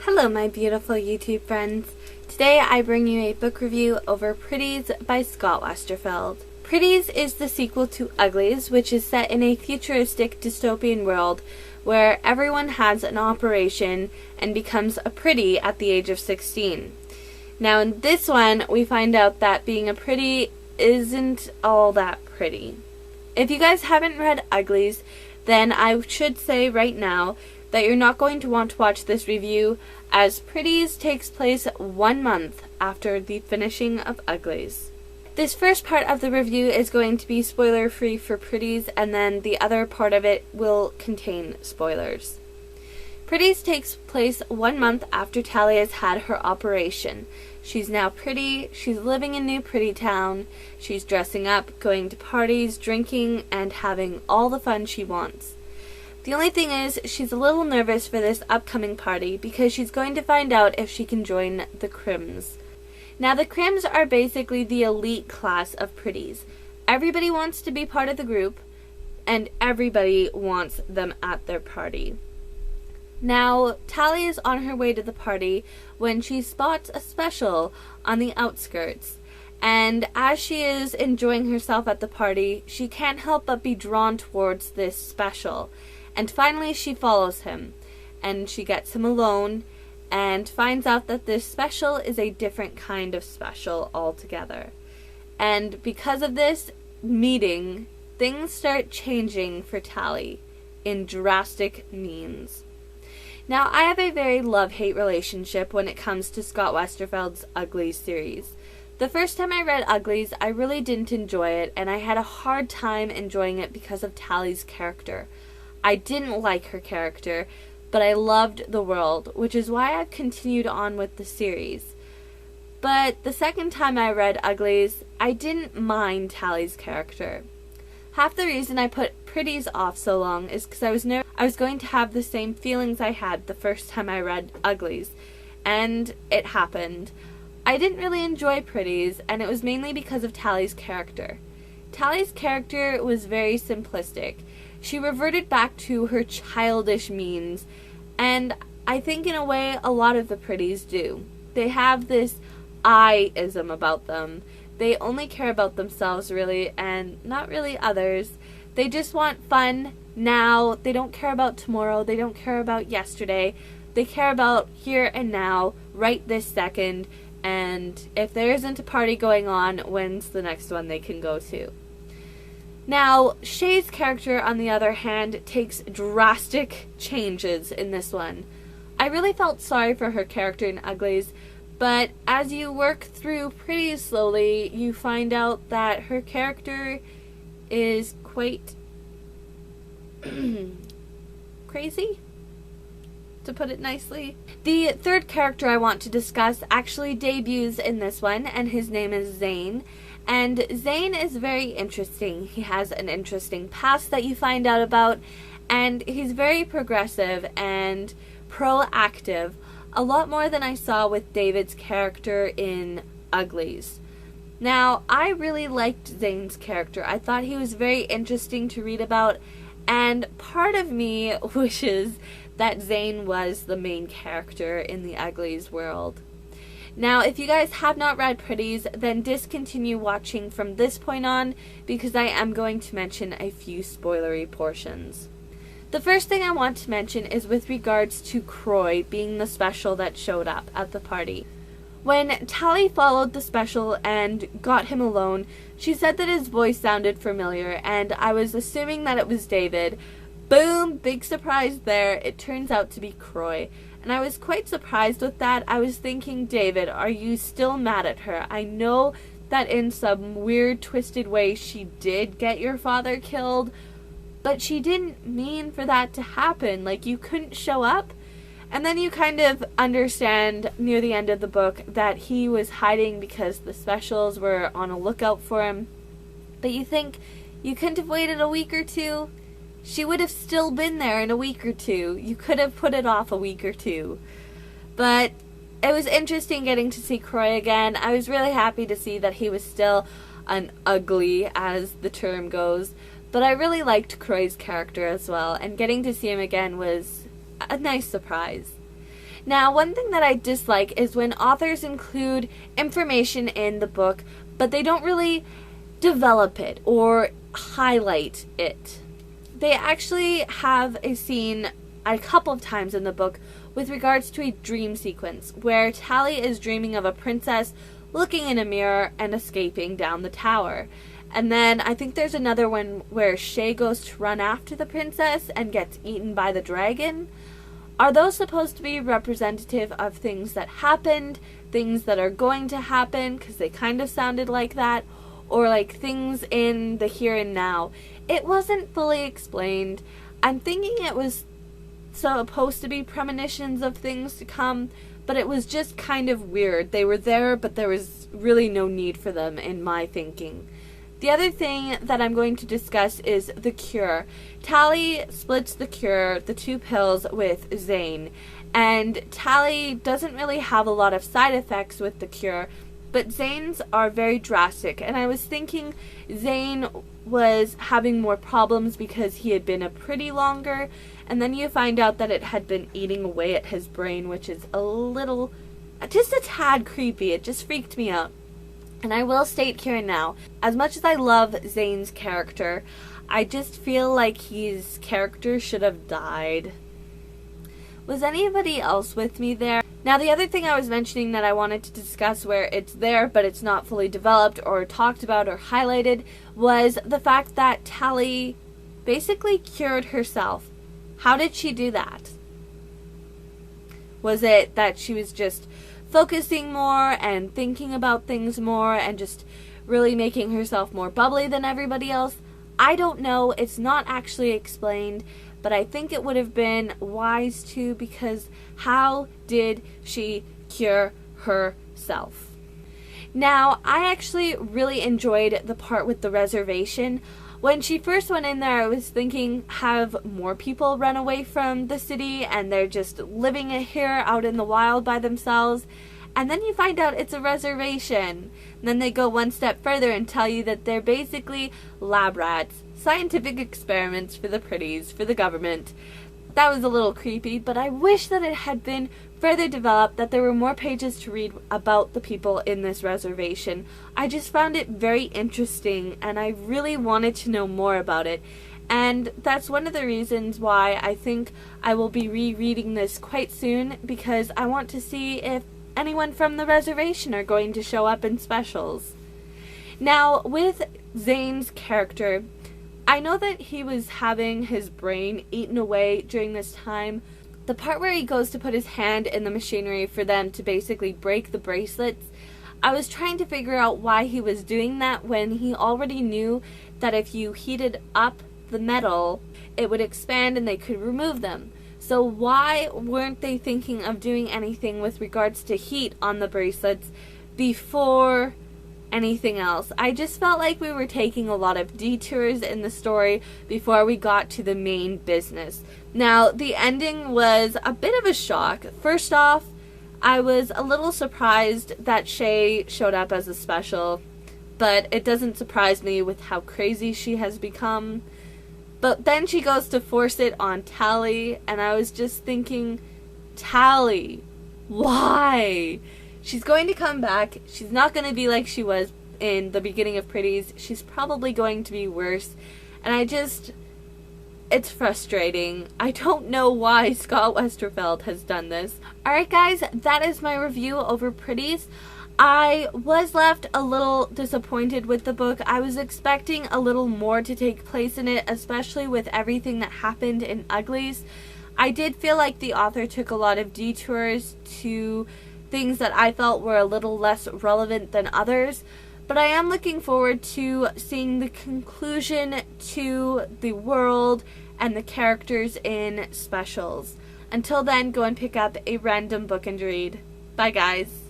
Hello my beautiful YouTube friends. Today I bring you a book review over Pretties by Scott Westerfeld. Pretties is the sequel to Uglies, which is set in a futuristic dystopian world where everyone has an operation and becomes a pretty at the age of 16. Now in this one we find out that being a pretty isn't all that pretty. If you guys haven't read Uglies, then I should say right now that you're not going to want to watch this review, as Pretties takes place 1 month after the finishing of Uglies. This first part of the review is going to be spoiler free for Pretties, and then the other part of it will contain spoilers. Pretties takes place 1 month after Tally has had her operation. She's now pretty, she's living in New Pretty Town, she's dressing up, going to parties, drinking, and having all the fun she wants. The only thing is, she's a little nervous for this upcoming party because she's going to find out if she can join the Crims. Now the Crims are basically the elite class of pretties. Everybody wants to be part of the group, and everybody wants them at their party. Now, Tally is on her way to the party when she spots a special on the outskirts. And as she is enjoying herself at the party, she can't help but be drawn towards this special. And finally she follows him, and she gets him alone, and finds out that this special is a different kind of special altogether. And because of this meeting, things start changing for Tally in drastic means. Now, I have a very love-hate relationship when it comes to Scott Westerfeld's Uglies series. The first time I read Uglies, I really didn't enjoy it, and I had a hard time enjoying it because of Tally's character. I didn't like her character, but I loved the world, which is why I've continued on with the series. But the second time I read Uglies, I didn't mind Tally's character. Half the reason I put Pretties off so long is because I was going to have the same feelings I had the first time I read Uglies, and it happened. I didn't really enjoy Pretties, and it was mainly because of Tally's character. Tally's character was very simplistic. She reverted back to her childish means, and I think in a way a lot of the pretties do. They have this I-ism about them. They only care about themselves really, and not really others. They just want fun now. They don't care about tomorrow. They don't care about yesterday. They care about here and now, right this second, and if there isn't a party going on, when's the next one they can go to? Now, Shay's character, on the other hand, takes drastic changes in this one. I really felt sorry for her character in Uglies, but as you work through pretty slowly, you find out that her character is quite crazy, to put it nicely. The third character I want to discuss actually debuts in this one, and his name is Zane. And Zane is very interesting. He has an interesting past that you find out about, and he's very progressive and proactive, a lot more than I saw with David's character in Uglies. Now, I really liked Zane's character. I thought he was very interesting to read about, and part of me wishes that Zane was the main character in the Uglies world. Now, if you guys have not read Pretties, then discontinue watching from this point on, because I am going to mention a few spoilery portions. The first thing I want to mention is with regards to Croy being the special that showed up at the party. When Tally followed the special and got him alone, she said that his voice sounded familiar, and I was assuming that it was David. Boom! Big surprise there. It turns out to be Croy. And I was quite surprised with that. I was thinking, David, are you still mad at her? I know that in some weird, twisted way she did get your father killed, but she didn't mean for that to happen. Like, you couldn't show up. And then you kind of understand near the end of the book that he was hiding because the specials were on a lookout for him. But you think, you couldn't have waited a week or two? She would have still been there in a week or two. You could have put it off a week or two. But it was interesting getting to see Croy again. I was really happy to see that he was still an ugly, as the term goes. But I really liked Croy's character as well, and getting to see him again was a nice surprise. Now, one thing that I dislike is when authors include information in the book, but they don't really develop it or highlight it. They actually have a scene a couple of times in the book with regards to a dream sequence where Tally is dreaming of a princess looking in a mirror and escaping down the tower. And then I think there's another one where Shay goes to run after the princess and gets eaten by the dragon. Are those supposed to be representative of things that happened, things that are going to happen, because they kind of sounded like that, or like things in the here and now? It wasn't fully explained. I'm thinking it was supposed to be premonitions of things to come, but it was just kind of weird. They were there, but there was really no need for them in my thinking. The other thing that I'm going to discuss is the cure. Tally splits the cure, the 2 pills, with Zane, and Tally doesn't really have a lot of side effects with the cure, but Zane's are very drastic, and I was thinking Zane was having more problems because he had been a pretty longer, and then you find out that it had been eating away at his brain, which is a little, just a tad creepy. It just freaked me out. And I will state here and now, as much as I love Zane's character, I just feel like his character should have died. Was anybody else with me there? Now, the other thing I was mentioning that I wanted to discuss where it's there but it's not fully developed or talked about or highlighted was the fact that Tally basically cured herself. How did she do that? Was it that she was just focusing more and thinking about things more and just really making herself more bubbly than everybody else? I don't know. It's not actually explained, but I think it would have been wise to, because how did she cure herself? Now, I actually really enjoyed the part with the reservation. When she first went in there, I was thinking, have more people run away from the city and they're just living it here out in the wild by themselves. And then you find out it's a reservation. And then they go one step further and tell you that they're basically lab rats, scientific experiments for the Pretties, for the government. That was a little creepy, but I wish that it had been further developed, that there were more pages to read about the people in this reservation. I just found it very interesting, and I really wanted to know more about it. And that's one of the reasons why I think I will be rereading this quite soon, because I want to see if anyone from the reservation are going to show up in specials. Now, with Zane's character, I know that he was having his brain eaten away during this time. The part where he goes to put his hand in the machinery for them to basically break the bracelets, I was trying to figure out why he was doing that when he already knew that if you heated up the metal, it would expand and they could remove them. So why weren't they thinking of doing anything with regards to heat on the bracelets before anything else? I just felt like we were taking a lot of detours in the story before we got to the main business. Now, the ending was a bit of a shock. First off, I was a little surprised that Shay showed up as a special, but it doesn't surprise me with how crazy she has become. But then she goes to force it on Tally, and I was just thinking, Tally, why? She's going to come back. She's not going to be like she was in the beginning of Pretties. She's probably going to be worse. And it's frustrating. I don't know why Scott Westerfeld has done this. Alright guys, that is my review over Pretties. I was left a little disappointed with the book. I was expecting a little more to take place in it, especially with everything that happened in Uglies. I did feel like the author took a lot of detours to things that I felt were a little less relevant than others, but I am looking forward to seeing the conclusion to the world and the characters in specials. Until then, go and pick up a random book and read. Bye guys.